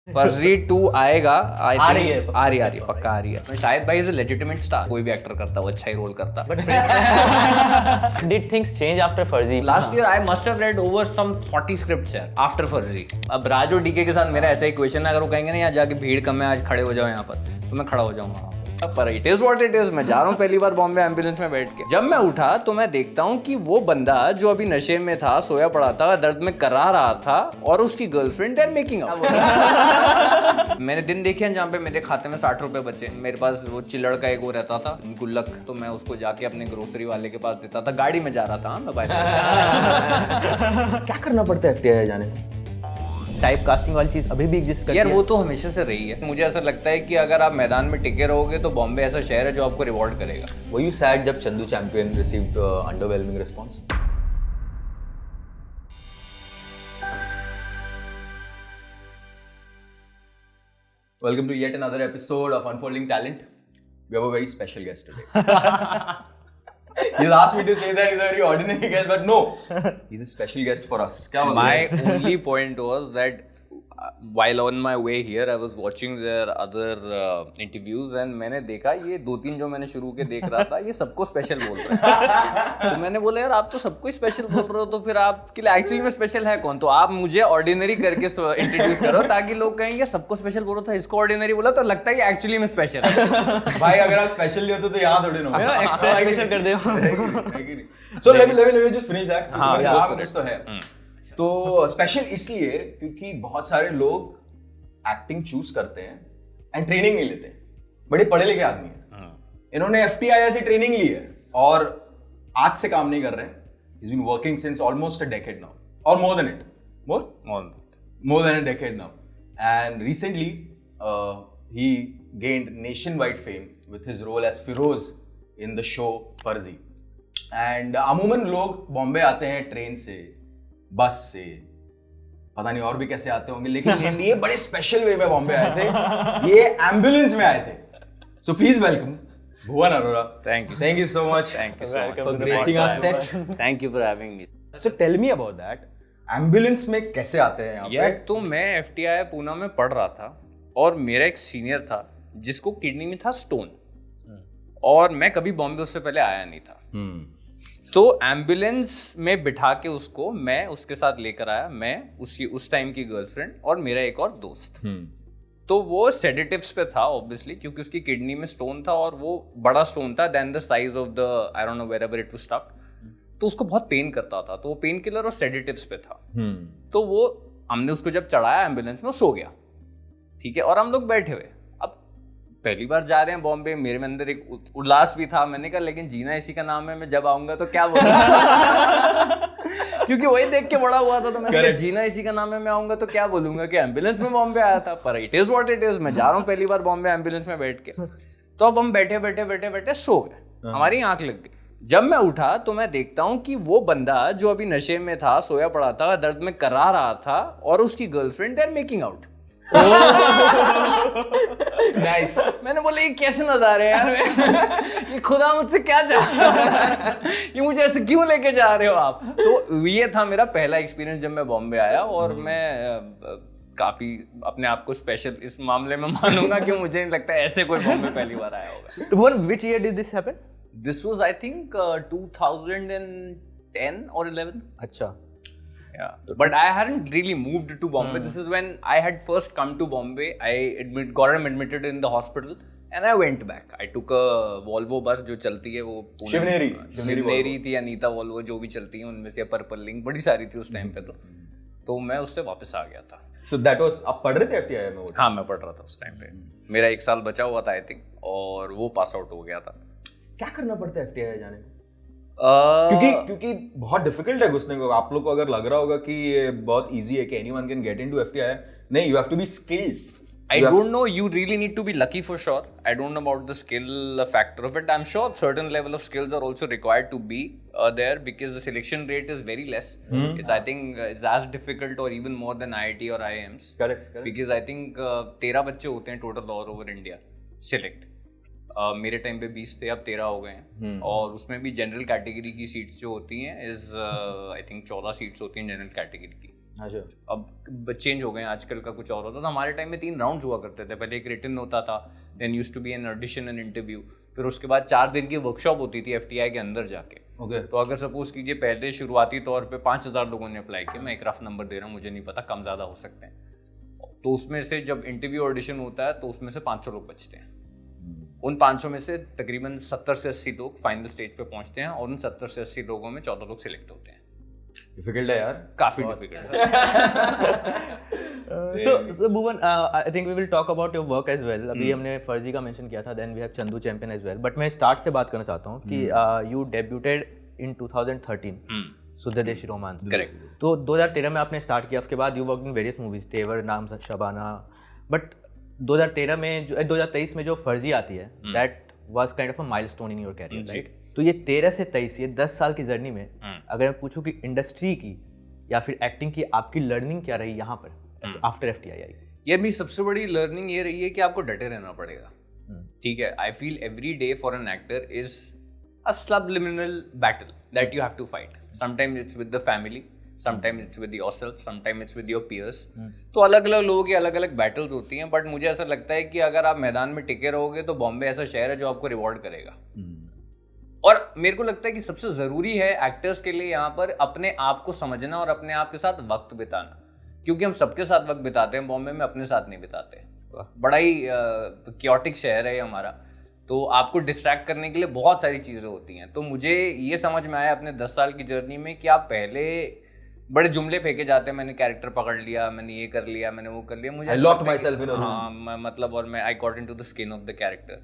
फर्जी 2 आएगा। आ रही है पक्का आ रही है। शायद भाई इज अ लेजिटिमेट स्टार, कोई भी एक्टर करता वो अच्छा ही रोल करता। Did things change after Farzi? Last year I must have read over some 40 scripts यार आफ्टर फर्जी। अब राज और डीके के साथ मेरा ऐसा ही क्वेश्चन है, अगर वो कहेंगे ना यहाँ जाके भीड़ कम है आज खड़े हो जाओ यहाँ पर, तो मैं खड़ा हो जाऊंगा। पर it is what it is. मैं जा रहा हूँ पहली बार बॉम्बे एम्बुलेंस में बैठ के। जब मैं उठा तो मैं देखता हूँ कि वो बंदा जो अभी नशे में था, सोया पड़ा था, दर्द में करा रहा था, और उसकी गर्लफ्रेंड देयर मेकिंग आउट। मैंने दिन देखे हैं जहाँ पे मेरे खाते में 60 रुपए बचे। मेरे पास वो चिल्लड़ का एक वो रहता था गुल्लक, तो मैं उसको जाके अपने ग्रोसरी वाले के पास देता था। गाड़ी में जा रहा था मैं बाइक। क्या करना पड़ता है एफटीआई जाने में? टाइप कास्टिंग वाली चीज अभी भी एग्जिस्ट करती यार है? वो तो हमेशा से रही है। मुझे ऐसा लगता है कि अगर आप मैदान में टिके रहोगे तो बॉम्बे ऐसा शहर है जो आपको रिवॉर्ड करेगा। Were you sad जब Chandu champion received underwhelming response? Welcome to yet another episode of Unfolding Talent. We have a very special guest today. You asked me to say that he's a very ordinary guest, but no, he's a special guest for us. क्या बोल रहे My only point was that while on my way here, I was watching their other interviews and मैंने देखा ये 2-3 जो मैंने शुरू के देख रहा था ये सबको स्पेशल बोल रहे हैं। तो मैंने बोला यार आप तो सबको स्पेशल बोल रहे हो, तो फिर आपके लिए एक्चुअली में स्पेशल है कौन? तो आप मुझे ऑर्डिनरी करके इंट्रोड्यूस करो ताकि लोग कहेंगे सबको स्पेशल बोलो था, इसको ऑर्डिनरी बोला तो लगता है एक्चुअली में स्पेशल है। भाई अगर आप स्पेशल नहीं होते तो यहाँ थोड़ी ना होगा। एक्स्ट्रा स्पेशल कर दो। So let me just finish that. हाँ, मेरे go नाम for कुछ it. तो है। तो स्पेशल इसलिए क्योंकि बहुत सारे लोग एक्टिंग चूज करते हैं एंड ट्रेनिंग नहीं लेते। बड़े पढ़े लिखे आदमी हैं, इन्होंने एफटीआई से ट्रेनिंग ली है और आज से काम नहीं कर रहे हैं। He's been working since almost a decade now, or more than it. More than a decade now. And recently, he gained nationwide fame with his role as Firoz in the show Farzi. And अमूमन लोग बॉम्बे आते हैं train से, बस से, पता नहीं और भी कैसे आते होंगे, लेकिन ये बड़े स्पेशल वे में बॉम्बे आए थे। ये एम्बुलेंस में आए थे। So please welcome Bhuvan Arora. Thank you. Thank you so much. Thank you so much for gracing our set. Thank you for having me. So tell me about that. Ambulance में कैसे आते हैं यहाँ यार पे? तो मैं एफटीआई पूना में पढ़ रहा था और मेरा एक सीनियर था जिसको किडनी में था स्टोन, और मैं कभी बॉम्बे उससे पहले आया नहीं था। तो एम्बुलेंस में बिठा के उसको मैं उसके साथ लेकर आया, मैं उस टाइम की गर्लफ्रेंड और मेरा एक और दोस्त। तो वो सेडेटिव्स पे था ऑब्वियसली क्योंकि उसकी किडनी में स्टोन था और वो बड़ा स्टोन था then the size of the I don't know wherever it was stuck. तो उसको बहुत पेन करता था, तो वो पेन किलर और सेडेटिव्स पे था। तो वो हमने उसको जब चढ़ाया एम्बुलेंस में, वो सो गया, ठीक है, और हम लोग बैठे हुए। अब पहली बार जा रहे हैं बॉम्बे, मेरे में अंदर एक उल्लास भी था। मैंने कहा लेकिन जीना इसी का नाम है, मैं जब आऊंगा तो क्या बोलूंगा क्योंकि वही देख के बड़ा हुआ था। तो मैंने कहा जीना इसी का नाम है, मैं आऊंगा तो क्या बोलूंगा कि एम्बुलेंस में बॉम्बे आया था। पर it is what it is. मैं जा रहा हूँ पहली बार बॉम्बे एम्बुलेंस में बैठ के। तो अब हम बैठे बैठे सो गए, हमारी आंख लग गई। जब मैं उठा तो मैं देखता हूँ कि वो बंदा जो अभी नशे में था, सोया पड़ा था, दर्द में करा रहा था, और उसकी girlfriend they're making out. Nice. मैंने बोला ये कैसे नजारे यार ये खुदा मुझसे क्या चाह रहा है, ये मुझे ऐसे क्यों लेके जा रहे हो आप? तो ये था मेरा पहला एक्सपीरियंस जब मैं बॉम्बे आया, और मैं काफी अपने आप को स्पेशल इस मामले में मानूंगा कि मुझे नहीं लगता ऐसे कोई बॉम्बे पहली बार आया होगा। तो बोल, which year did this happen? This was I think 2010 or 11. अच्छा। Yeah, but I hadn't really moved to Bombay. This is when I had first come to Bombay. I got admitted in the hospital and I went back. I took a Volvo bus जो चलती है वो शिवनेरी थी या Nita Volvo जो भी चलती है उनमें से, पर्पल लिंक बड़ी सारी थी उस टाइम पे। तो मैं उससे वापस आ गया था। So that was, आप पढ़ रहे थे एफटीआई में? हाँ मैं पढ़ रहा था उस टाइम पे। मेरा 1 साल बचा हुआ था आई थिंक, और वो पास आउट हो गया था। क्या करना पड़ता है एफटीआई जाने में? क्योंकि बहुत डिफिकल्ट है घुसने को। आप लोग को अगर लग रहा होगा कि ये बहुत इजी है कि anyone can get into FTI, नहीं, you have to be skilled. I don't know, you really need to be lucky for sure. I don't know about the skill factor of it. I'm sure certain level of skills are also required to be there because the selection rate is very less. It's I think it's as difficult or even more than IIT or IIMs. Correct. Because I think 13 बच्चे होते हैं total all over India select. मेरे time पे 20 थे, अब 13 हो गए हैं। और उसमें भी जनरल कैटेगरी की सीट्स जो होती हैं इज आई थिंक 14 सीट्स होती हैं जनरल कैटेगरी की। अच्छा, अब चेंज हो गए हैं, आजकल का कुछ और होता था। हमारे टाइम में 3 राउंड हुआ करते थे। पहले एक रिटन होता था, then used to be an audition and interview, फिर उसके बाद 4 दिन की वर्कशॉप होती थी FTI के अंदर जाके। ओके। तो अगर सपोज कीजिए पहले शुरुआती तौर पे 5000 लोगों ने अप्लाई किया, मैं एक रफ नंबर दे रहा हूँ, मुझे नहीं पता, कम ज़्यादा हो सकते हैं। तो उसमें से जब इंटरव्यू ऑडिशन होता है तो उसमें से 500 लोग बचते हैं। उन 500 में से तकरीबन 70 से 80 लोग फाइनल स्टेज पे पहुंचते हैं, और उन 70 से 80 लोगों में 14 लोग सिलेक्ट होते हैं। डिफिकल्ट है यार, काफी डिफिकल्ट है। So Bhuvan, I think we will talk about your work as well. अभी हमने फर्जी का मेंशन किया था, then we have Chandu champion as well. But मैं स्टार्ट से बात करना चाहता हूँ कि you debuted in 2013. Shuddh Desi Romance. Correct. तो 2013 में आपने स्टार्ट किया, उसके बाद you work in various movies, Tevar, Naam Shabana. But 2013 में 2023 में जो फर्जी आती है, that was kind of a milestone in your career, right? तो ये 13 से 23, ये 10 साल की जर्नी में अगर मैं पूछूं कि इंडस्ट्री की या फिर एक्टिंग की आपकी लर्निंग क्या रही यहाँ पर आफ्टर FTI आई? ये भी सबसे बड़ी लर्निंग ये रही है कि आपको डटे रहना पड़ेगा। ठीक है, I feel every day for an actor is a subliminal battle that you have to fight. Sometimes it's with the family, sometimes it's with yourself, sometimes it's with your peers. तो अलग अलग लोगों की अलग अलग बैटल्स होती हैं, but मुझे ऐसा लगता है कि अगर आप मैदान में टिके रहोगे तो बॉम्बे ऐसा शहर है जो आपको रिवॉर्ड करेगा। और मेरे को लगता है कि सबसे ज़रूरी है एक्टर्स के लिए यहाँ पर अपने आप को समझना और अपने आप के साथ वक्त बिताना, क्योंकि हम सबके साथ वक्त बिताते हैं, बॉम्बे में अपने साथ नहीं बिताते। बड़ा ही क्योटिक शहर है हमारा, तो आपको डिस्ट्रैक्ट करने के लिए बहुत सारी चीज़ें होती हैं। तो मुझे ये समझ में आया अपने 10 साल की जर्नी में कि आप पहले बड़े जुमले फेंके जाते हैं, मैंने कैरेक्टर पकड़ लिया, मैंने ये कर लिया, मैंने वो कर लिया, मुझे I locked myself in a room. हाँ, मतलब और मैं I got into the skin of the character.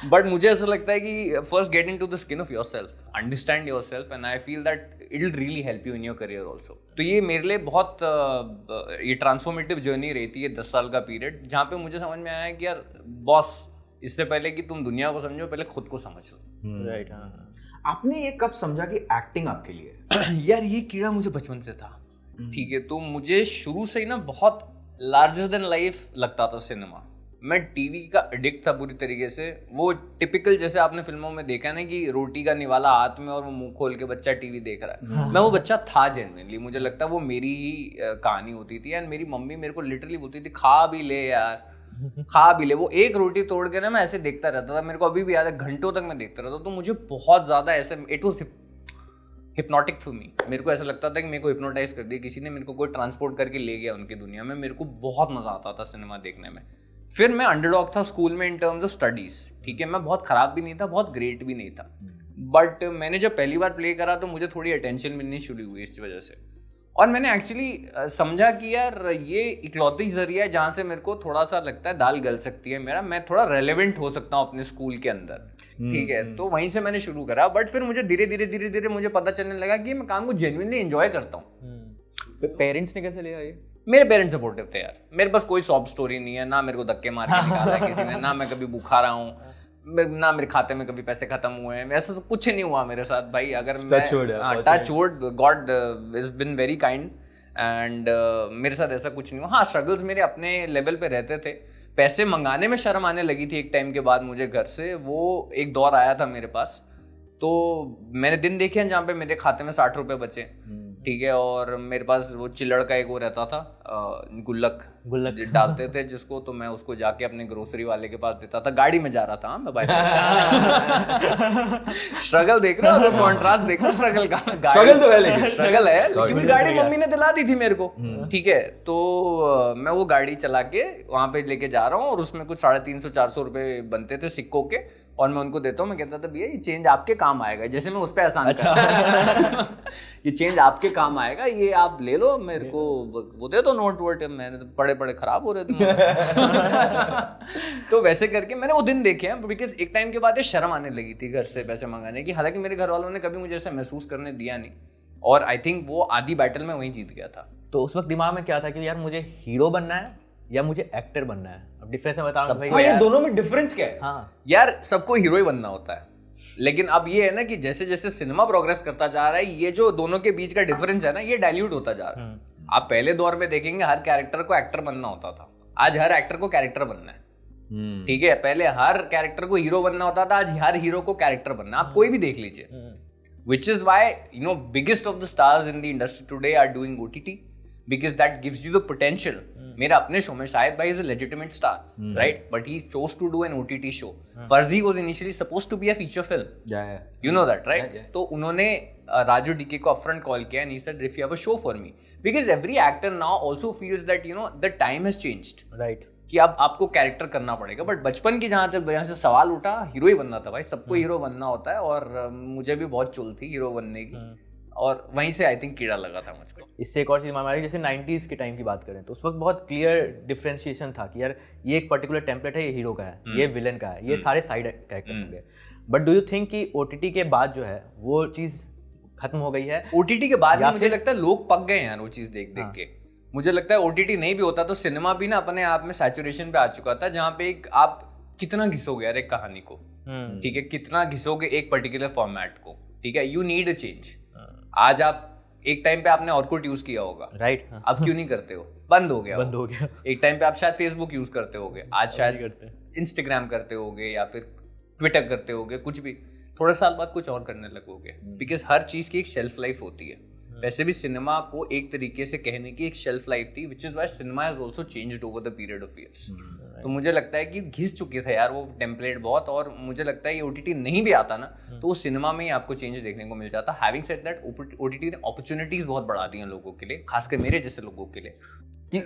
But मुझे ऐसा लगता है कि first get into the skin of yourself, understand yourself, and I feel that it will really help you in your career also. तो ये मेरे लिए बहुत ये ट्रांसफॉर्मेटिव जर्नी रही थी, ये 10 साल का पीरियड, जहाँ पे मुझे समझ में आया कि यार बॉस, इससे पहले कि तुम दुनिया को समझो, पहले खुद को समझ लो। राइट। आपने ये कब समझा कि एक्टिंग आपके लिए? यार ये कीड़ा मुझे बचपन से था, ठीक है। तो मुझे शुरू से ही ना बहुत लार्जर देन लाइफ लगता था सिनेमा। मैं टीवी का एडिक्ट था पूरी तरीके से। वो टिपिकल जैसे आपने फिल्मों में देखा ना कि रोटी का निवाला हाथ में और वो मुंह खोल के बच्चा टीवी देख रहा है, मैं वो बच्चा था जेन्युइनली। मुझे लगता वो मेरी ही कहानी होती थी। एंड मेरी मम्मी मेरे को लिटरली बोलती थी, खा भी ले यार, खा भी ले। वो एक रोटी तोड़ के ना मैं ऐसे देखता रहता था, मेरे को अभी भी याद है, घंटों तक मैं देखता रहता। तो मुझे बहुत ज्यादा ऐसे, it was hypnotic for me. मेरे को ऐसा लगता था कि मेरे को हिप्नोटाइज कर दिया किसी ने, मेरे को कोई ट्रांसपोर्ट करके ले गया उनकी दुनिया में। मेरे को बहुत मजा आता था सिनेमा देखने में। फिर मैं अंडरडॉग था स्कूल में इन टर्म्स ऑफ स्टडीज, ठीक है। मैं बहुत खराब भी नहीं था, बहुत ग्रेट भी नहीं था, बट मैंने जब पहली बार प्ले करा तो मुझे थोड़ी अटेंशन मिलनी शुरू हुई इस वजह से। और मैंने एक्चुअली समझा कि यार ये इकलौती जरिया है जहाँ से मेरे को थोड़ा सा लगता है दाल गल सकती है मेरा, मैं थोड़ा रेलेवेंट हो सकता हूँ अपने स्कूल के अंदर, ठीक है। तो वहीं से मैंने शुरू करा। बट फिर मुझे धीरे धीरे मुझे पता चलने लगा कि मैं काम को जेन्युइनली एंजॉय करता हूँ। पेरेंट्स ने कैसे लिया ये? मेरे पेरेंट्स सपोर्टिव थे यार। मेरे पास कोई सॉब स्टोरी नहीं है, ना मेरे को धक्के मार के निकाला है किसी ने, ना मैं कभी भूखा रहा हूँ, ना मेरे खाते में कभी पैसे खत्म हुए हैं। ऐसा तो कुछ नहीं हुआ मेरे साथ भाई। अगर मैं touch wood, God is been very kind and मेरे साथ ऐसा कुछ नहीं हुआ। हाँ, स्ट्रगल्स मेरे अपने लेवल पे रहते थे। पैसे मंगाने में शर्म आने लगी थी एक टाइम के बाद मुझे घर से। वो एक दौर आया था मेरे पास, तो मैंने दिन देखे हैं जहाँ पे मेरे खाते में 60 रुपए बचे, ठीक है। और मेरे पास वो चिल्लड़ का एक वो रहता था, गुल्लक डालते थे जिसको, तो मैं उसको जाके अपने ग्रोसरी वाले के पास देता था। गाड़ी में जा रहा था मैं बाइक। स्ट्रगल देख रहे हो, कॉन्ट्रास्ट देख रहे हो स्ट्रगल का। स्ट्रगल तो है, लेकिन स्ट्रगल है, क्योंकि गाड़ी मम्मी ने दिला दी थी मेरे को, ठीक है। तो मैं वो गाड़ी चला के वहां पे लेके जा रहा हूँ और उसमें कुछ 350-400 रुपए बनते थे सिक्कों के, और मैं उनको देता हूँ। मैं कहता था भैया ये चेंज आपके काम आएगा, जैसे मैं उस पर एहसान कर ये चेंज आपके काम आएगा, ये आप ले लो, मेरे को वो दे दो नोट वोट। मैंने तो बड़े खराब हो रहे थे तो वैसे करके मैंने वो दिन देखे हैं, बिकॉज एक टाइम के बाद ये शर्म आने लगी थी घर से पैसे मंगाने की। हालांकि मेरे घर वालों ने कभी मुझे ऐसा महसूस करने दिया नहीं, और आई थिंक वो आधी बैटल में वहीं जीत गया था। तो उस वक्त दिमाग में क्या था कि यार मुझे हीरो बनना है या मुझे एक्टर बनना है? अब डिफरेंस मैं बताऊं भाई। ये दोनों में डिफरेंस क्या है? हाँ यार, सबको हीरो ही बनना होता है, लेकिन अब ये है ना कि जैसे जैसे सिनेमा प्रोग्रेस करता जा रहा है, ये जो दोनों के बीच का डिफरेंस है ना, ये डाइल्यूट होता जा रहा है। आप पहले दौर में देखेंगे हर कैरेक्टर को एक्टर बनना होता था, आज हर एक्टर को कैरेक्टर बनना है, ठीक है। पहले हर कैरेक्टर को हीरो बनना होता था, आज हर हीरो को कैरेक्टर बनना। आप कोई भी देख लीजिए, which is why biggest of the stars in the industry today are doing OTT because that gives you the potential. मेरा अपने शो में शाहिद भाई is a legitimate star, right? But he chose to do an OTT show. Farzi was initially supposed to be a feature film. Yeah. You know that, right? तो उन्होंने Raju DK को upfront call किया and he said if you have a show for me, because every actor now also feels that the time has changed. Right. कि अब आपको character करना पड़ेगा. But बचपन की जहाँ तक यहाँ से सवाल उठा, हीरो ही बनना था भाई, सबको हीरो बनना होता है और मुझे भी बहुत चुल थी हीरो बनने की और वहीं से आई थिंक कीड़ा लगा था मुझको. इससे एक और चीज़ हमारी जैसे 90s के टाइम की बात करें तो उस वक्त बहुत क्लियर डिफरेंशिएशन था कि यार ये एक पर्टिकुलर टेम्पलेट है, ये हीरो का है, ये विलन का है, ये सारे साइड कैरेक्टर्स होंगे. बट डू यू थिंक कि OTT के बाद जो है वो चीज़ खत्म हो गई है? OTT के बाद मुझे लगता है लोग पक गए हैं वो चीज़ देख देख के. मुझे लगता है OTT नहीं भी होता तो सिनेमा भी ना अपने आप में सैचुरेशन पे आ चुका था, जहाँ पे एक आप कितना घिसोगे यार एक कहानी को, ठीक है, कितना घिसोगे एक पर्टिकुलर फॉर्मेट को, ठीक है. You need a change. आज आप एक टाइम पे आपने ऑर्कुट यूज किया होगा, राइट? अब क्यों नहीं करते हो? बंद हो गया. बंद हो गया. एक टाइम पे आप शायद फेसबुक यूज करते होगे, आज शायद इंस्टाग्राम करते होगे या फिर ट्विटर करते होगे, कुछ भी. थोड़े साल बाद कुछ और करने लगोगे बिकॉज हर चीज की एक शेल्फ लाइफ होती है. वैसे भी सिनेमा को एक तरीके से कहने की एक शेल्फ लाइफ थी, which is why cinema has also changed over the period of years. तो मुझे लगता है कि घिस चुके थे यार वो टेम्पलेट बहुत, और मुझे लगता है ये OTT नहीं भी आता ना तो वो सिनेमा में ही आपको चेंज देखने को मिल जाता. हैविंग सेड दैट OTT ने अपॉर्चुनिटीज बहुत बढ़ा दी हैं लोगों के लिए, खासकर मेरे जैसे लोगों के लिए.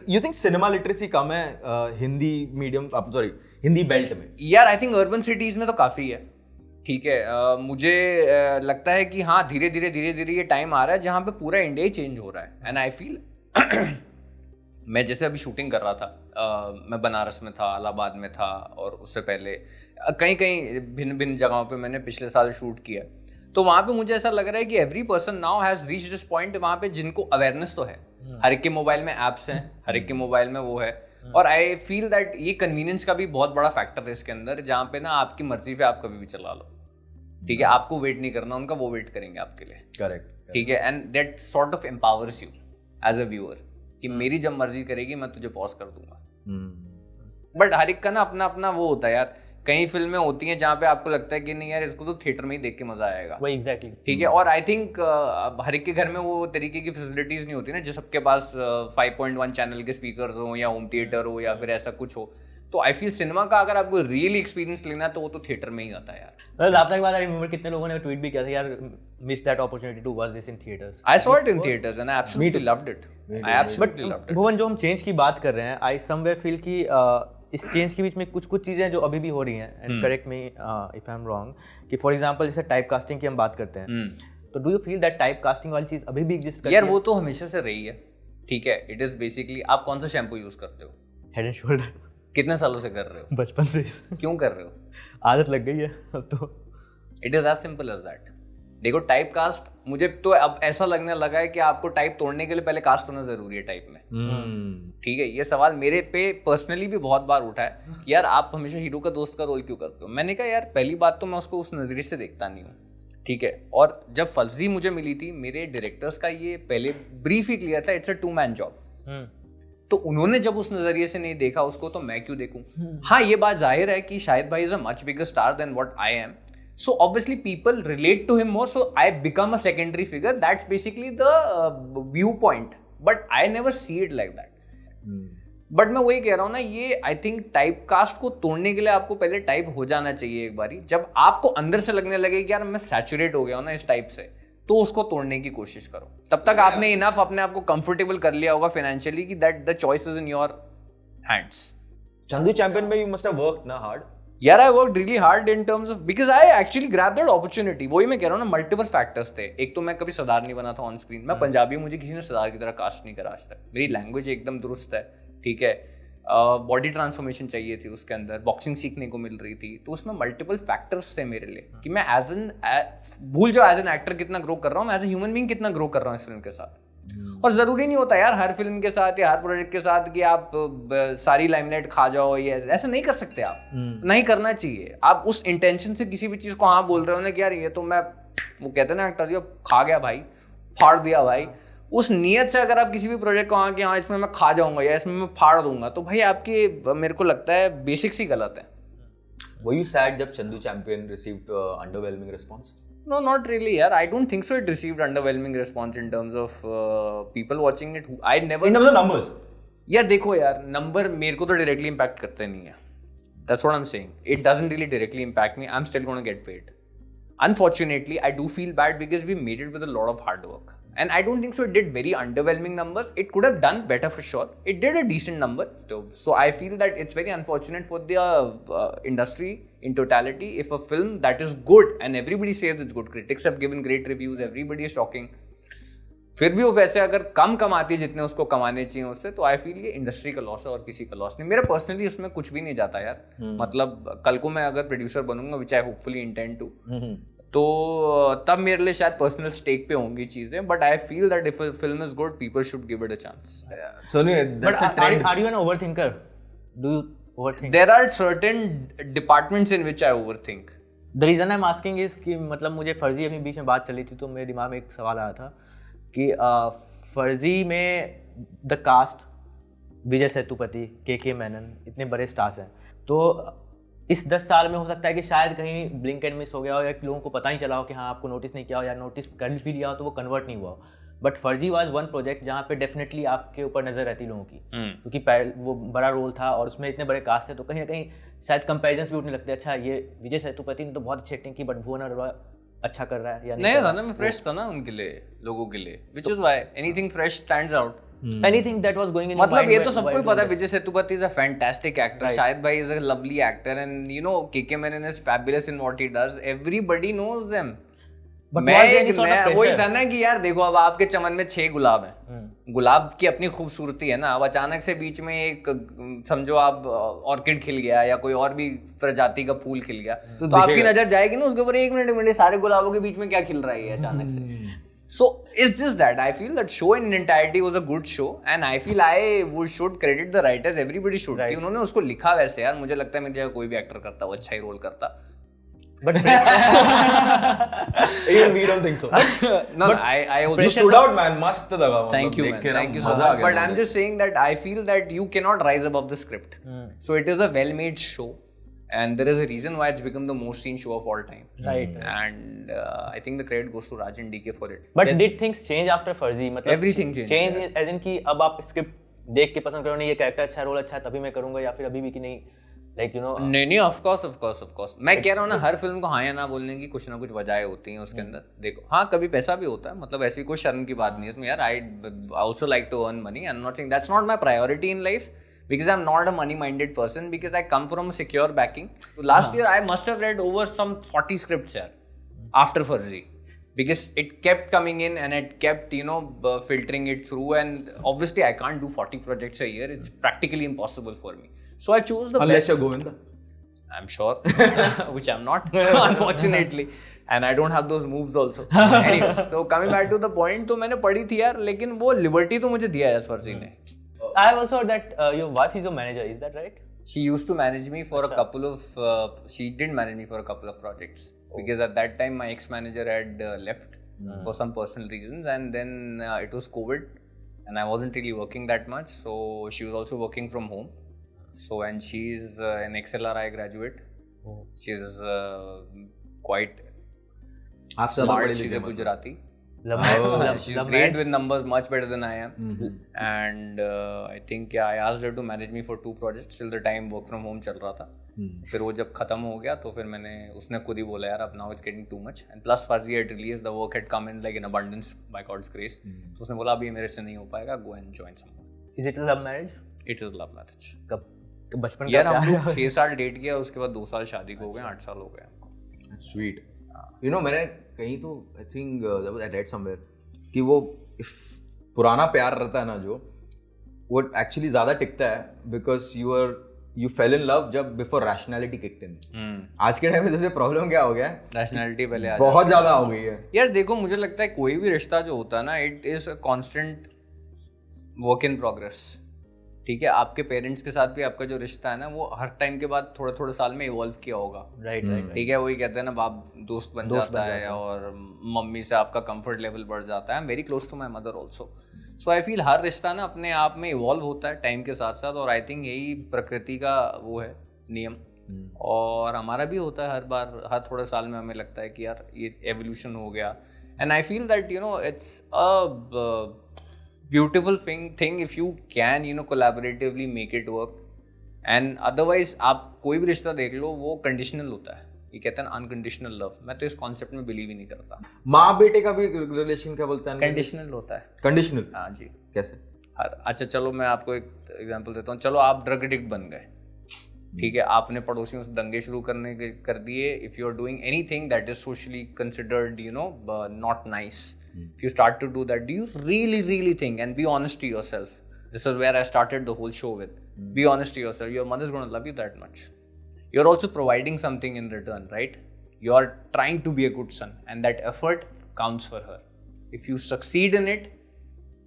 यू थिंक सिनेमा लिटरेसी कम है Hindi medium sorry Hindi belt में? यार आई थिंक अर्बन सिटीज में तो काफी है, ठीक है. मुझे लगता है कि हाँ धीरे धीरे ये टाइम आ रहा है जहाँ पे पूरा इंडिया ही चेंज हो रहा है. एंड आई फील मैं जैसे अभी शूटिंग कर रहा था, मैं बनारस में था, इलाहाबाद में था, और उससे पहले कहीं भिन्न जगहों पे मैंने पिछले साल शूट किया. तो वहाँ पे मुझे ऐसा लग रहा है कि every person now has reached this point वहाँ पे जिनको अवेयरनेस तो है. हर एक के मोबाइल में ऐप्स हैं, हर एक के मोबाइल में वो है. और आई फील दैट ये कन्वीनियंस का भी बहुत बड़ा फैक्टर है इसके अंदर, जहाँ पे ना आपकी मर्जी पे आप कभी भी चला लो, ठीक है. आपको वेट नहीं करना उनका, वो वेट करेंगे आपके लिए. करेक्ट. ठीक है. And that sort of empowers you as a viewer कि मेरी जब मर्जी करेगी मैं तुझे पॉज कर दूंगा. बट हर एक का ना अपना अपना वो होता है यार. कई फिल्में होती हैं जहाँ पे आपको लगता है कि नहीं यार इसको तो थिएटर में ही देख के मजा आएगा. वही एग्जैक्टली. ठीक है. और आई थिंक हर एक के घर में वो तरीके की फैसिलिटीज नहीं होती ना, जो सबके पास 5.1 चैनल के स्पीकर्स हो या होम थिएटर हो या फिर ऐसा कुछ हो. तो आई फील सिनेमा का अगर आपको रियली एक्सपीरियंस लेना है तो वो तो थिएटर में ही आता है यार. लास्ट के बाद आई रिमेंबर कितने लोगों ने ट्वीट भी किया था यार, miss that opportunity to watch this in theatres. I saw it in theatres and I absolutely loved it. I absolutely loved it. Bhuvan, जो हम चेंज की बात कर रहे हैं, आई समवेयर फील कि इस चेंज के बीच में कुछ चीज़ें जो अभी भी हो रही हैं, and correct me if I am wrong, कि फॉर एग्जांपल जैसे टाइप कास्टिंग की हम बात करते हैं, तो do you feel that type casting वाली चीज़ अभी भी एग्जिस्ट करती है? यार वो तो हमेशा से रही है, ठीक है. इट इज बेसिकली आप कौन सा शैम्पू यूज करते हो? Head and shoulder. कितने सालों से कर रहे हो? बचपन से. क्यों कर रहे हो? आदत लग गई है अब तो. It is as simple as that. देखो टाइप कास्ट, मुझे तो अब ऐसा लगने लगा है कि आपको टाइप तोड़ने के लिए पहले कास्ट होना जरूरी है टाइप में. ठीक है. ये सवाल मेरे पे पर्सनली भी बहुत बार उठा है कि यार आप हमेशा हीरो का दोस्त का रोल क्यों करते हो. मैंने कहा यार पहली बात तो मैं उसको उस नजरिए से देखता नहीं हूँ, ठीक है. और जब फर्जी मुझे मिली थी, मेरे डायरेक्टर्स का ये पहले ब्रीफ ही क्लियर था, इट्स अ 2-man जॉब. तो उन्होंने जब उस नजरिए से नहीं देखा उसको, तो मैं क्यों देखूं. हाँ ये बात जाहिर है कि शाहिद भाई is a much bigger star than what I am, so obviously people relate to him more, so I become a secondary figure. That's basically the viewpoint, but I never see it like that. But मैं वही कह रहा हूँ ना, ये I think type cast को तोड़ने के लिए आपको पहले टाइप हो जाना चाहिए एक बारी. जब आपको अंदर से लगने लगे कि यार मैं सैचुरेट हो गया हूँ ना इस टाइप से, तो उसको तोड़ने की कोशिश करो. तब तक आपने इनफ अपने आप को कंफर्टेबल कर लिया होगा फाइनेंशियली कि that the choice is in your hands. Chandu champion में यू मस्ट हैव वर्कड ना हार्ड. यार I work really hard in terms of, because I actually grab that opportunity. वही मैं कह रहा हूँ ना, मल्टीपल फैक्टर्स थे. एक तो मैं कभी सरदार नहीं बना था ऑन स्क्रीन. मैं पंजाबी हूँ, मुझे किसी ने सरदार की तरह कास्ट नहीं करा आज तक. मेरी लैंग्वेज एकदम दुरुस्त है, ठीक है. बॉडी ट्रांसफॉर्मेशन चाहिए थी उसके अंदर, बॉक्सिंग सीखने को मिल रही थी. तो उसमें मल्टीपल फैक्टर्स थे मेरे लिए कि मैं भूल जाओ एज एन एक्टर कितना ग्रो कर रहा हूँ, मैं एज ए ह्यूमन बीइंग कितना ग्रो कर रहा हूँ इस फिल्म के साथ. और जरूरी नहीं होता यार हर फिल्म के साथ या हर प्रोजेक्ट के साथ कि आप सारी लाइमलाइट खा जाओ. ये ऐसा नहीं कर सकते आप. नहीं करना चाहिए. आप उस इंटेंशन से किसी भी चीज को हाँ बोल रहे हो ना कि यार ये तो मैं, वो कहते हैं ना एक्टर जी, खा गया भाई, फाड़ दिया भाई, उस नियत से अगर आप किसी भी प्रोजेक्ट को हाँ कि हाँ इसमें मैं खा जाऊंगा या इसमें मैं फाड़ दूंगा, तो भाई आपके, मेरे को लगता है बेसिक्स ही गलत है. Were you sad जब Chandu champion received underwhelming response? No, not really, yaar. I don't think so. It received underwhelming response in terms of people watching it. I never. In terms of numbers. यार देखो यार, number मेरे को तो directly impact करते नहीं है. That's what I'm saying. It doesn't really directly impact me. I'm still going to get paid. Unfortunately, I do feel bad because we made it with a lot of hard work. And I don't think so it did very underwhelming numbers. It could have done better for sure. It did a decent number. So I feel that it's very unfortunate for the industry in totality if a film that is good and everybody says it's good, critics have given great reviews, everybody is talking, फिर भी वो वैसे अगर कम कमाती है जितने उसको कमाने चाहिए उससे, तो आई फील ये इंडस्ट्री का लॉस है और किसी का लॉस नहीं. मेरा पर्सनली उसमें कुछ भी नहीं जाता यार. मतलब कल को मैं अगर प्रोड्यूसर बनूंगा, विच आई होपफुली इंटेंड टू, तो तब मेरे लिए शायद पर्सनल स्टेक पे होंगी चीजें. But I feel that if a film is good, people should give it a chance. But are you an overthinker? Do you overthink? There are certain departments in which I overthink. The reason I'm asking is कि मतलब मुझे फर्जी अभी बीच में बात चली थी तो मेरे दिमाग में एक सवाल आया था कि फर्जी में द कास्ट, विजय सेतुपति, के मेनन, इतने बड़े स्टार्स हैं, तो इस 10 साल में हो सकता है कि शायद कहीं ब्लिंक एंड मिस हो गया हो या लोगों को पता नहीं चला हो कि हाँ आपको नोटिस नहीं किया हो, या नोटिस कर भी लिया हो तो वो कन्वर्ट नहीं हुआ हो. बट फर्जी वाज वन प्रोजेक्ट जहाँ पे डेफिनेटली आपके ऊपर नजर रहती लोगों की, क्योंकि वो बड़ा रोल था और उसमें इतने बड़े कास्ट थे, तो कहीं ना कहीं शायद कंपैरिजंस भी उठने लगते. अच्छा ये विजय सेतुपति ने तो बहुत अच्छी एक्टिंग की, बट भुवन अरोड़ा अच्छा कर रहा है या नहीं था ना. मैं फ्रेश था ना उनके लिए, लोगों के लिए, which is why anything fresh stands out. Anything that was going in मतलब ये तो सबको ही पता है, Vijay Sethupathi is a fantastic actor, Shahid भाई is a lovely actor, and you know KK Menon is fabulous in what he does. Everybody knows them. मैं वही था ना कि यार देखो, अब आपके चमन में 6 गुलाब हैं. गुलाब की अपनी खूबसूरती है ना. अब अचानक से बीच में एक समझो आप ऑर्किड खिल गया या कोई और भी प्रजाति का फूल खिल गया, तो आपकी नजर जाएगी ना उसके ऊपर. एक मिनट सारे गुलाबों के बीच में क्या खिल रहा है अचानक से. So it's just that I feel that show in entirety was a good show, and I feel I should credit the writers. Everybody should. कि उन्होंने उसको लिखा वैसे यार. मुझे लगता है मेरी जगह कोई भी एक्टर करता वो अच्छा ही रोल करता. But even we don't think so. No, I also stood out, man. मस्त लगा. Thank you, man. Thank you so much. But I'm just saying that I feel that you cannot rise above the script. So it is a well-made show, and there is a reason why it's become the most seen show of all time. Right. And I think the credit goes to Raj and DK for it. But did things change after Farzi? मतलब Everything changed. Change as in कि अब आप script देख के पसंद करो, नहीं ये कैरेक्टर अच्छा, रोल अच्छा है, तभी मैं करूंगा, या फिर अभी भी कि नहीं, लाइक यू नो? नहीं, ऑफ कोर्स मैं कह रहा हूँ ना, हर फिल्म को हाँ या ना बोलने की कुछ ना कुछ वजह होती हैं उसके अंदर. देखो हाँ, कभी पैसा भी होता है, मतलब ऐसी कोई शर्म की बात नहीं है इसमें यार. I also like to earn money. I am not saying that's not my priority in life, because I'm not a money-minded person, because I come from a secure backing. Last year, I must have read over some 40 scripts here after Farzi, because it kept coming in and it kept, filtering it through. And obviously, I can't do 40 projects a year. It's practically impossible for me. So I chose the unless best. you're Govinda. I'm sure, which I'm not, unfortunately. And I don't have those moves also. Anyway, so coming back to the point, तो मैंने पढ़ी थी यार, लेकिन वो liberty तो मुझे दिया यार फर्जी ने. I have also heard that your wife is your manager. Is that right? She used to manage me for a couple of. She did manage me for a couple of projects, because at that time my ex-manager had left for some personal reasons, and then it was COVID, and I wasn't really working that much. So she was also working from home. So, and she's an XLRI graduate. She's quite smart. She's a Gujarati. She's great with numbers, much better than I am. And I think I asked her to manage me for 2 projects till the time work from home चल रहा था. फिर वो जब खत्म हो गया तो फिर उसने खुद ही बोला यार अब now it's getting too much, and plus Farzi had released, the work had come in like in abundance by God's grace. तो उसने बोला अभी मेरे से नहीं हो पाएगा, go and join someone. Is it a love marriage? It is love marriage. कब बचपन यार हम लोग 6 साल डेट किया, उसके बाद 2 साल शादी को हो गए, 8 साल हो गए हमको. Sweet. You know, मैंने कहीं तो I think I read somewhere कि वो पुराना प्यार रहता है ना जो, वो एक्चुअली ज्यादा टिकता है because you fell in love जब before rationality kicked in. आज के टाइम में सबसे प्रॉब्लम क्या हो गया है, रैशनैलिटी पहले आ बहुत ज्यादा हो गई है यार. देखो मुझे लगता है कोई भी रिश्ता जो होता है ना, it is a constant work in progress. ठीक है, आपके पेरेंट्स के साथ भी आपका जो रिश्ता है ना, वो हर टाइम के बाद थोड़ा साल में इवॉल्व किया होगा. राइट. ठीक है, वही कहते हैं ना, बाप दोस्त बन जाता है और मम्मी से आपका कंफर्ट लेवल बढ़ जाता है. Very close to my mother also. So I feel हर रिश्ता ना अपने आप में इवॉल्व होता है टाइम के साथ साथ, और आई थिंक यही प्रकृति का वो है नियम और हमारा भी होता है हर बार, हर थोड़े साल में हमें लगता है कि यार ये एवोल्यूशन हो गया. And I feel that you know it's a beautiful thing if you can you know collaboratively make it work. And otherwise आप कोई भी रिश्ता देख लो वो कंडीशनल होता है. ये कहते हैं अनकंडीशनल लव. मैं तो इस कॉन्सेप्ट में बिलीव ही नहीं करता. माँ बेटे का भी रिलेशन क्या बोलते हैं? कंडीशनल होता है. कंडीशनल? हाँ जी. कैसे? अच्छा चलो मैं आपको एक एग्जांपल देता हूँ. चलो आप ड्रग एडिक्ट बन गए, ठीक है, आपने पड़ोसियों से दंगे शुरू कर दिए. If you are doing anything that is socially considered you know not nice, if you start to do that, do you really think and be honest to yourself. This is where I started the whole show with. Be honest to yourself. Your mother is gonna love you that much. You're also providing something in return, right? You're trying to be a good son, and that effort counts for her. If you succeed in it,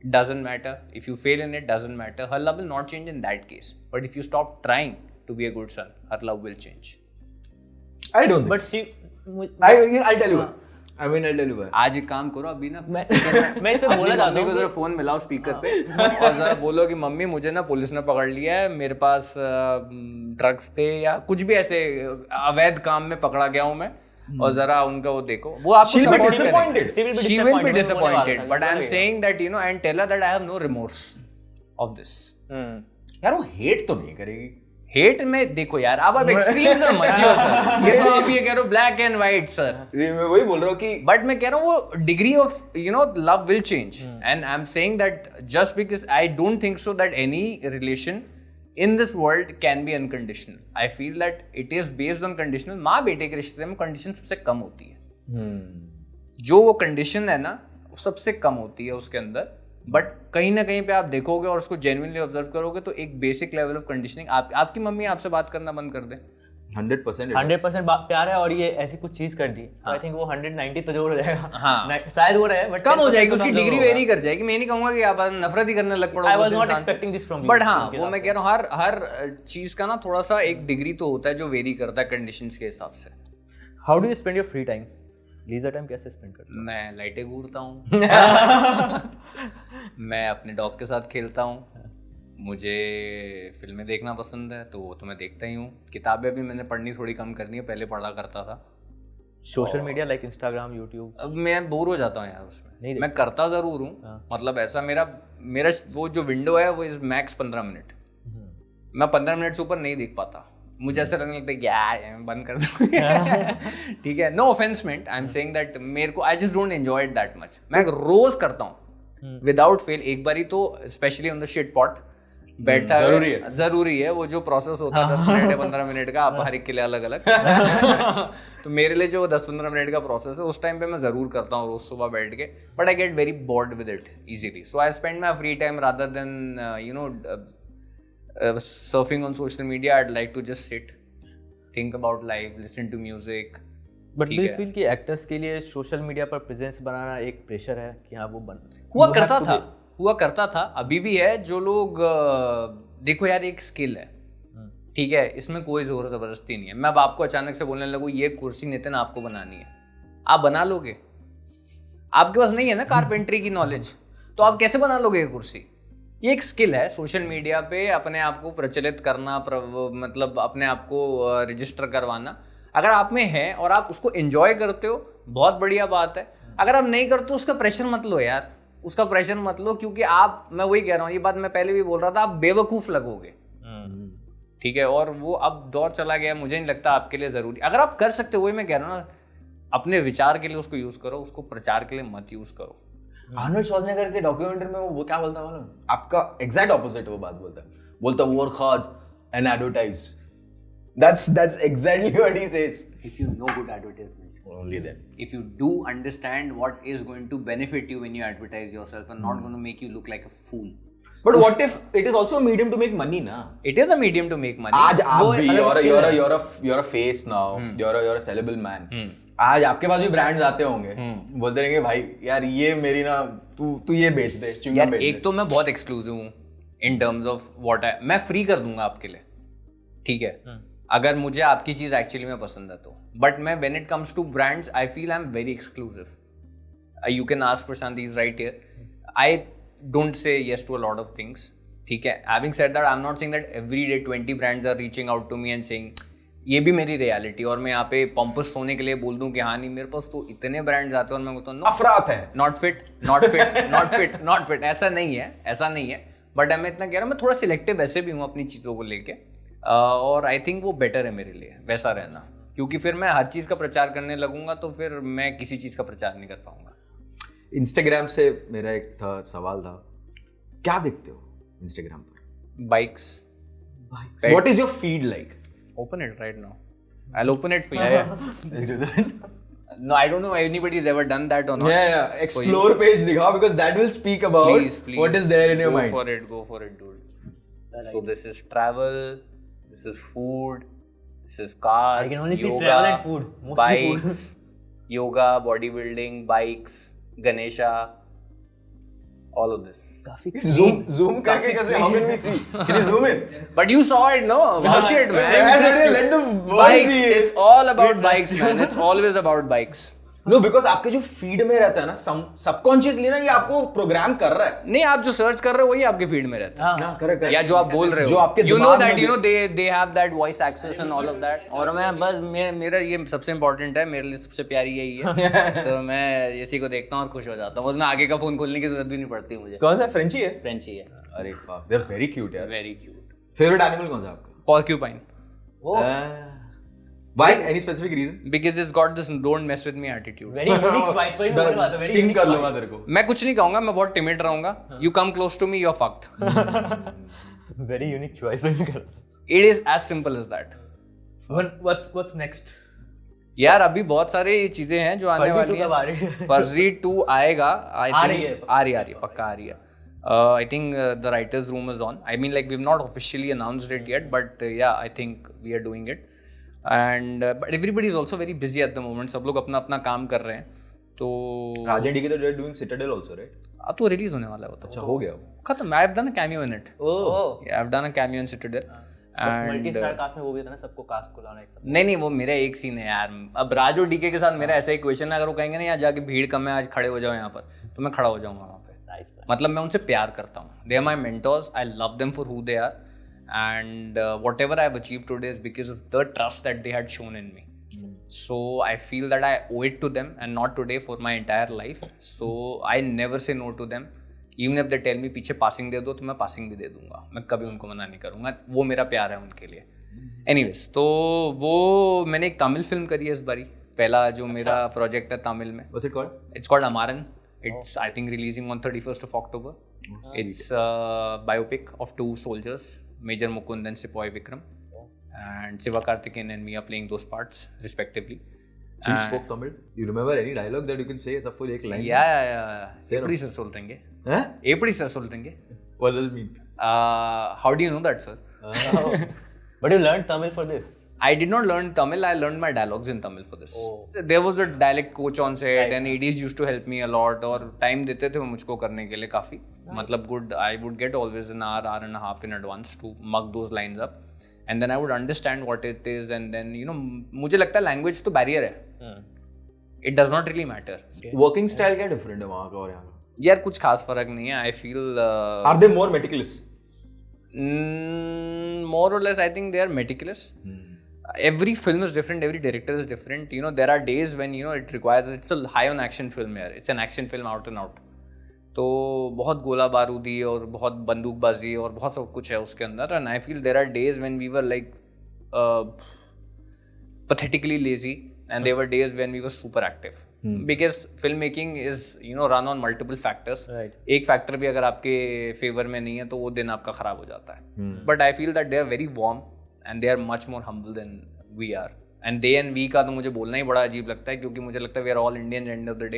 doesn't matter. If you fail in it, doesn't matter. Her love will not change in that case. But if you stop trying to be a good son, her love will change. I don't think. But she, I'll tell you. I'll tell you. आज एक काम करो अभी ना, मैं इस पे बोलना चाहता हूँ कि फोन मिलाओ स्पीकर पे और जरा बोलो कि मम्मी मुझे ना पुलिस ने पकड़ लिया है, मेरे पास ड्रग्स थे या कुछ भी ऐसे अवैध काम में पकड़ा गया हूँ मैं, और जरा उनका वो देखो. वो आपको सपोर्ट करेंगे. She will be disappointed, but I am saying that you know and tell her that I have no remorse of this. यार वो हेट तो नहीं करेगी. हेट में देखो यार, अब आप एक्सट्रीम्स में मत जाओ सर. ये तो आप ये कह रहे हो ब्लैक एंड व्हाइट सर. मैं वही बोल रहा हूँ कि बट मैं कह रहा हूँ वो degree of you know love will change. And I am saying that just because I don't think so that any relation in this world can be unconditional. I feel that it is based on conditional. माँ बेटे के रिश्ते में condition सबसे कम होती है. जो वो कंडीशन है ना सबसे कम होती है उसके अंदर. बट कहीं ना कहीं पे आप देखोगे और उसको जेन्युइनली ऑब्जर्व करोगे तो एक बेसिक लेवल ऑफ कंडीशनिंग. आपकी मम्मी आपसे बात करना बंद कर दे, 100% प्यार है और ये ऐसी कुछ चीज कर दी, आई थिंक वो 190 तो जरूर हो जाएगा. हाँ शायद वो रहे बट कम हो जाएगी, उसकी डिग्री वेरी कर जाएगी. मैं नहीं कहूंगा कि आप नफरत ही करने लग पड़ोगे. I was not expecting this from you. But हाँ वो मैं कह रहा हूँ हर चीज का ना थोड़ा सा एक डिग्री तो होता है जो वेरी करता है कंडीशंस के हिसाब से. How do you spend your free time? Leisure time कैसे स्पेंड करते हो? मैं लाइटें घूरता हूँ. मैं अपने डॉग के साथ खेलता हूँ. मुझे फिल्में देखना पसंद है तो वो तो मैं देखता ही हूँ. किताबें भी मैंने पढ़नी थोड़ी कम करनी है, पहले पढ़ा करता था. Social media like Instagram, YouTube? अब मैं बोर हो जाता हूँ यार उसमें. मैं करता ज़रूर हूँ. मतलब ऐसा मेरा वो जो विंडो है वो इज मैक्स 15 मिनट. मैं 15 मिनट से ऊपर नहीं देख पाता. मुझे ऐसा लगने लगता है यार बंद कर दूँ. ठीक है, no offence meant, I am saying that मेरे को I just don't enjoy it that much. मैं रोज करता हूँ विदाउट फेल एक बारी तो, specially on the shit pot बैठता है. जरूरी है वो जो प्रोसेस होता है 10 मिनट या 15 मिनट का, आप हर एक के लिए अलग अलग. तो मेरे लिए जो 10-15 मिनट का प्रोसेस है उस टाइम पे मैं जरूर करता हूँ रोज सुबह बैठ के. But I get very bored with it easily, so I spend my free time rather than you know surfing on social media. I'd like to just sit, think about life, listen to music. But do you feel कि actors के लिए social media पर presence बनाना एक pressure है कि हाँ वो हुआ करता था, अभी भी है. जो लोग देखो यार एक स्किल है, ठीक है, इसमें कोई जोर जबरदस्ती नहीं है. मैं अब आपको अचानक से बोलने लगूँ ये कुर्सी नितिन आपको बनानी है, आप बना लोगे? आपके पास नहीं है ना कारपेंटरी की नॉलेज, तो आप कैसे बना लोगे ये कुर्सी? ये एक स्किल है सोशल मीडिया पे अपने आप को प्रचलित करना, मतलब अपने आप को रजिस्टर करवाना. अगर आप में है और आप उसको एंजॉय करते हो बहुत बढ़िया बात है. अगर आप नहीं करते उसका प्रेशर मत लो यार, उसका प्रेशर मत लो, क्योंकि आप, मैं वही कह रहा हूँ, ये बात मैं पहले भी बोल रहा था, आप बेवकूफ़ लगोगे. ठीक है, और वो अब दौर चला गया, मुझे नहीं लगता आपके लिए ज़रूरी. अगर आप कर सकते हो, वही मैं कह रहा हूँ ना, अपने विचार के लिए उसको यूज़ करो, उसको प्रचार के लिए मत यूज़ करो. आर्नल्ड श्वार्ज़नेगर के डॉक्यूमेंट्री में वो क्या बोलता है मालूम? आपका एग्जैक्ट ऑपोजिट वो बात बोलता है work hard and advertise. That's exactly what he says. If you know good advertisement, only then. If you do understand what is going to benefit you when you advertise yourself and not going to make you look like a fool. But what if it is also a medium to make money, na? It is a medium to make money. आज आप भी you're a face now. You're a sellable man. आज आपके पास भी brands आते होंगे, बोलते रहेंगे भाई यार ये मेरी ना तू ये बेच दे, यार बेच एक दे. तो मैं बहुत एक्सक्लूसिव हूँ इन टर्म्स ऑफ व्हाट मैं फ्री कर दूंगा आपके लिए, ठीक है, अगर मुझे आपकी चीज एक्चुअली में पसंद है तो. बट मैं when it comes to brands I feel I am very exclusive. You can ask Prashant, he is right here. I don't say yes to a lot of things. ठीक है, having said that, I'm not saying that every day 20 brands are reaching out to me and saying ये भी मेरी reality, और मैं यहाँ पे pampas होने के लिए बोल दूं कि हाँ नहीं मेरे पास तो इतने ब्रांड्स आते हैं और मैं बोलता हूँ अफरात है, not fit not fit not fit not fit, ऐसा नहीं है। बट मैं इतना कह रहा हूँ, मैं थोड़ा सिलेक्टिव वैसे भी हूँ अपनी चीज़ों को लेके, और आई थिंक वो बेटर है मेरे लिए वैसा रहना, क्योंकि फिर मैं हर चीज़ का प्रचार करने लगूंगा तो फिर मैं किसी चीज़ का प्रचार नहीं कर पाऊंगा। इंस्टाग्राम से मेरा एक सवाल था, क्या देखते हो इंस्टाग्राम पर? Bikes. What is your feed like? Open it right now. I'll open it for you. Let's do that. No, I don't know if anybody's ever done that or not. Yeah. Explore page दिखाओ, because that will speak about Please. what is there in your mind. Go for it, dude. So this is travel, this is food, this is cars, I can only see yoga, travel and food. Mostly food. bikes, yoga, bodybuilding, bikes, Ganesha, all of this. काफी Zoom करके कैसे? How can we see? Can you zoom in? But you saw it, no? Watch it, man. Let the world Bikes. see it. It's all about bikes, man. It's always about bikes. No, because आपके जो feed में रहता है ना, subconsciously ना, ये आपको programme कर रहा है। नहीं, आप जो सर्च कर रहे हो वही आपके फीड में रहता है। हाँ, correct। या जो आप बोल रहे हो, जो आपके you know दिमाग that में you know they have that voice access and all of that। और मैं बस मेरा ये सबसे इम्पोर्टेंट है, मेरे लिए सबसे प्यारी यही है। तो मैं इसी को देखता हूँ और खुश हो जाता हूँ, उसमें आगे का फोन खोलने की जरूरत भी नहीं पड़ती मुझे। कौन सा? फ्रेंची है? फ्रेंची है। अरे fuck, they're very cute यार। Very cute. फेवरेट एनिमल कौन सा आपका? Porcupine। Why? Any specific reason? Because it's got this don't mess with me attitude। Very unique choice, वही बोल रहा था, very Sting unique कर choice। लूंगा तेरे को। मैं कुछ नहीं कहूंगा, मैं बहुत टिमिड रहूंगा। You come close to me, you're fucked। Very unique choice, वही कर रहा था। It is as simple as that। What's next? यार अभी बहुत सारी चीजें हैं जो आने वाली कब आ रही है? हैं। फर्जी 2 आएगा, आ रही है, पक्का आ रही है। I think the writers room is on. I mean, like we've not officially announced it yet, but yeah, I think we are doing it. And but everybody is also very busy at the moment. सब लोग अपना अपना काम कर रहे हैं, तो राजन D के तो they're doing Citadel also, right? अब तो रिलीज होने वाला है वो तो। अच्छा, हो गया वो। खत्म। I've done a cameo in it. Oh, Yeah, I've done a cameo in Citadel. And multi star cast में वो भी था ना, सबको कास्ट को लाना एक साथ। नहीं वो मेरा एक सीन है यार। अब राज और डीके के साथ मेरा ऐसा ही क्वेश्चन है, अगर वो कहेंगे ना यहाँ जाके भीड़ कम है, आज खड़े हो जाओ यहाँ पर, तो मैं खड़ा हो जाऊंगा वहाँ पे। मतलब मैं उनसे प्यार करता हूँ। They are my mentors, I love them for who they are, and whatever I have achieved today is because of the trust that they had shown in me. So I feel that I owe it to them, and not today, for my entire life. So I never say no to them. Even if they tell me पीछे passing दे दो, तो मैं passing भी दे दूंगा। मैं कभी उनको मना नहीं करूंगा, वो मेरा प्यार है उनके लिए। Anyways, तो वो मैंने एक तमिल फिल्म करी है इस बारी, पहला जो मेरा प्रोजेक्ट है तमिल में। What's it called? It's called Amaran. It's I think releasing on 31st of October. It's a biopic of 2 soldiers, Major Mukund and Sepoy Vikram. And Sivakarthikeyan and me are playing those parts respectively. So you spoke Tamil? You remember any dialogue that you can say? सब full एक line? Yeah. एपड़ी sir soul देंगे। हैं? एपड़ी sir soul देंगे। What does it mean? How do you know that, sir? But you learned Tamil for this? I did not learn Tamil. I learned my dialogues in Tamil for this. There was a dialect coach on set, and ADs used to help me a lot. और time देते थे वो मुझको करने के लिए काफी। मतलब good. I would get always an hour and a half in advance to mug those lines up. And then I would understand what it is, and then मुझे लगता है language तो barrier है। It does not really matter. Working style क्या different है वहाँ का और यहाँ का? यार कुछ खास फर्क नहीं है। I feel Are they more meticulous? more or less I think they are meticulous. Every film is different. Every director is different. There are days when it requires. It's a high on action film यार. It's an action film out and out. तो बहुत गोला बारूदी और बहुत बंदूकबाजी और बहुत सब कुछ है उसके अंदर। And I feel there are days when we were like pathetically lazy, and there were days when we were super active. Because filmmaking is run on multiple factors. Right. एक फैक्टर भी अगर आपके फेवर में नहीं है तो वो दिन आपका खराब हो जाता है। But I feel that they are very warm and they are much more humble than we are. And they and we का तो मुझे बोलना ही बड़ा अजीब लगता है, क्योंकि मुझे लगता है we are all Indian end of the day.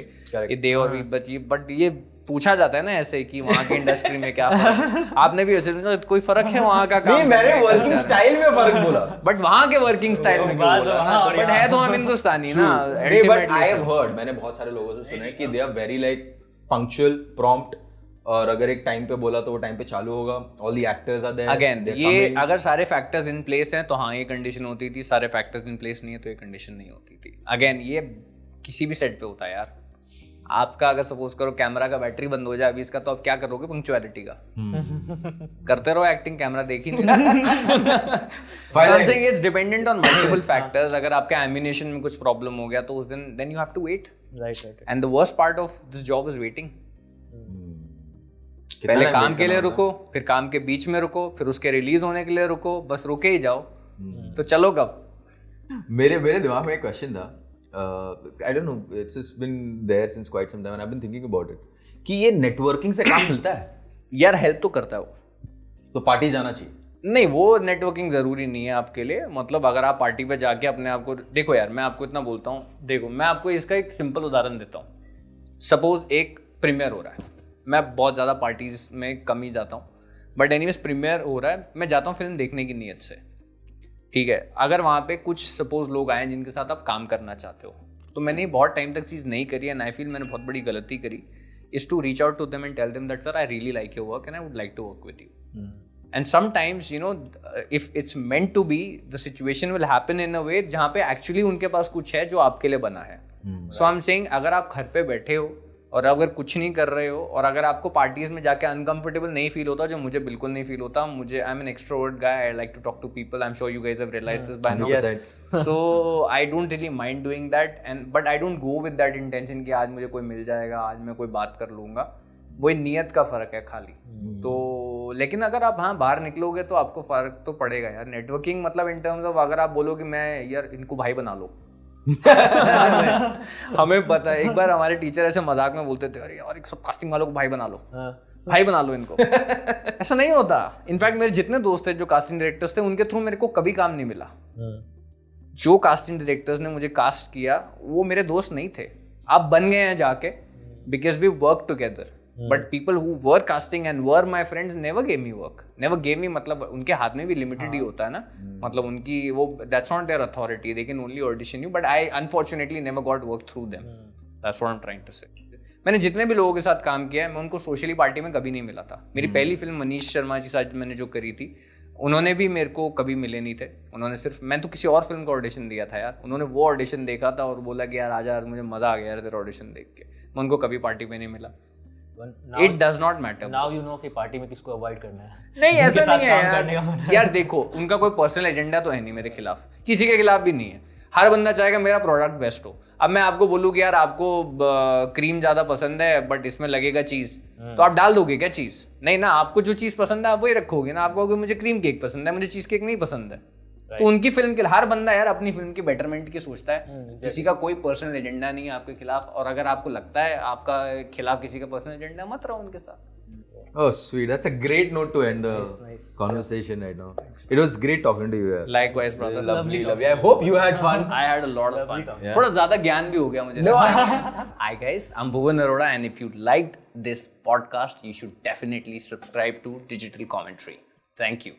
ये दे और वी बची, बट ये पूछा जाता है ना ऐसे कि वहाँ की इंडस्ट्री में क्या फर्क। आपने भी ऐसे कोई फर्क है वहाँ का काम? नहीं, मैंने वर्किंग स्टाइल में फर्क बोला। बट वहाँ के वर्किंग स्टाइल में क्यों बोला ना? बट है तो हम हिंदुस्तानी ना। बट आई हैव हर्ड, मैंने बहुत सारे लोगों से सुना है कि they are very like punctual, prompt, और अगर एक टाइम पे बोला तो वो टाइम पे चालू होगा। All the actors are there. Again ये अगर सारे फैक्टर्स इन प्लेस हैं तो हाँ ये कंडीशन होती थी, सारे फैक्टर्स इन प्लेस नहीं है तो ये कंडीशन नहीं होती थी। अगेन ये किसी भी सेट पे होता है यार। आपका अगर सपोज करो कैमरा का बैटरी बंद हो जाए अभी इसका, तो आप क्या करोगे पंक्चुअलिटी का? करते रहो एक्टिंग, कैमरा देख ही नहीं। It's dependent on multiple factors. अगर आपके एम्यूनेशन में कुछ प्रॉब्लम हो गया तो उस दिन then you have to wait, right. And the worst part of this job is waiting. पहले काम के लिए रुको, फिर काम के बीच में रुको, फिर उसके रिलीज होने के लिए रुको, बस रुके ही जाओ। तो चलो कब? मेरे दिमाग में एक क्वेश्चन था, I don't know, it's been there since quite some time and I been thinking about it, कि ये नेटवर्किंग से काम मिलता है? यार हेल्प तो करता है वो, तो पार्टी जाना चाहिए? नहीं, वो नेटवर्किंग जरूरी नहीं है आपके लिए। मतलब अगर आप पार्टी पे जाके अपने आप को देखो, यार मैं आपको इतना बोलता हूँ, देखो मैं आपको इसका एक सिंपल उदाहरण देता हूँ। सपोज एक प्रीमियर हो रहा है, मैं बहुत ज़्यादा पार्टीज में कम ही जाता हूँ, बट एनीवेज प्रीमियर हो रहा है, मैं जाता हूँ फिल्म देखने की नीयत से, ठीक है। अगर वहाँ पे कुछ सपोज लोग आए जिनके साथ आप काम करना चाहते हो, तो मैंने बहुत टाइम तक चीज़ नहीं करी है, एंड आई फील मैंने बहुत बड़ी गलती करी, is to reach out to them and tell them that sir I really like your work and I would like to work with you. And sometimes you know if it's meant to be, the situation will happen in a way जहाँ पे actually उनके पास कुछ है जो आपके लिए बना है। सो आई एम सेइंग, अगर आप घर पे बैठे हो और अगर कुछ नहीं कर रहे हो, और अगर आपको पार्टीज में जाके अनकंफर्टेबल नहीं फील होता, जो मुझे बिल्कुल नहीं फील होता, मुझे I am an extrovert guy, I like to talk to people, I am sure you guys have realised this by now. So I don't really mind doing that, and but I don't go with that intention कि आज मुझे कोई मिल जाएगा, आज मैं कोई बात कर लूंगा। वही नियत का फर्क है खाली। तो लेकिन अगर आप हाँ बाहर निकलोगे तो आपको फर्क तो पड़ेगा यार। नेटवर्किंग मतलब इन टर्म्स ऑफ, अगर आप बोलो कि मैं यार इनको भाई बना लो हमें पता है, एक बार हमारे टीचर ऐसे मजाक में बोलते थे, अरे यार सब कास्टिंग वालों को भाई बना लो, भाई बना लो इनको। ऐसा नहीं होता। इनफैक्ट मेरे जितने दोस्त थे जो कास्टिंग डायरेक्टर्स थे, उनके थ्रू मेरे को कभी काम नहीं मिला। जो कास्टिंग डायरेक्टर्स ने मुझे कास्ट किया वो मेरे दोस्त नहीं थे, आप बन गए हैं जाके, because we work together. But people who were casting and were my friends never gave me work, never gave me, मतलब उनके हाथ में भी लिमिटेड ही होता है ना, मतलब उनकी वो that's not their authority, they can only audition you, but I unfortunately never got work through them, that's what I am trying to say. मैंने जितने भी लोगों के साथ काम किया है, मैं उनको सोशली पार्टी में कभी नहीं मिला था। मेरी पहली फिल्म मनीष शर्मा जी साथ मैंने जो करी थी, उन्होंने भी मेरे को कभी मिले नहीं थे। उन्होंने सिर्फ, मैं तो किसी और फिल्म का ऑडिशन दिया था यार, उन्होंने वो ऑडिशन देखा था और बोला कि यार आजा यार, मुझे मजा आ गया यार तेरा ऑडिशन देख के। मैं उनको कभी पार्टी में नहीं मिला। It does not matter. Now you know कि पार्टी में किसको अवॉइड करना है। नहीं ऐसा नहीं है यार देखो उनका कोई पर्सनल एजेंडा तो है नहीं मेरे खिलाफ, किसी के खिलाफ भी नहीं है। हर बंदा चाहेगा मेरा प्रोडक्ट बेस्ट हो। अब मैं आपको बोलूँ कि यार आपको क्रीम ज्यादा पसंद है बट इसमें लगेगा चीज, तो आप डाल दोगे क्या चीज? नहीं ना, आपको जो चीज पसंद है आप वही रखोगे ना। आप कहोगे मुझे क्रीम केक पसंद है, मुझे चीज केक नहीं पसंद है। तो उनकी फिल्म के हर बंदा यार अपनी फिल्म की बेटरमेंट की सोचता है, किसी का कोई पर्सनल एजेंडा नहीं है आपके खिलाफ। और अगर आपको लगता है आपका खिलाफ किसी का पर्सनल एजेंडा, मत रहो उनके साथ। Oh, sweet. That's a great note to end the conversation right now. It was great talking to you. Yeah. Likewise, brother. Lovely. I hope you had fun. I had a lot of fun. थोड़ा ज़्यादा ज्ञान भी हो गया मुझे। No. Hi guys, I'm Bhuvan Arora, and if you liked this podcast, you should definitely subscribe to Digital Commentary. Thank you.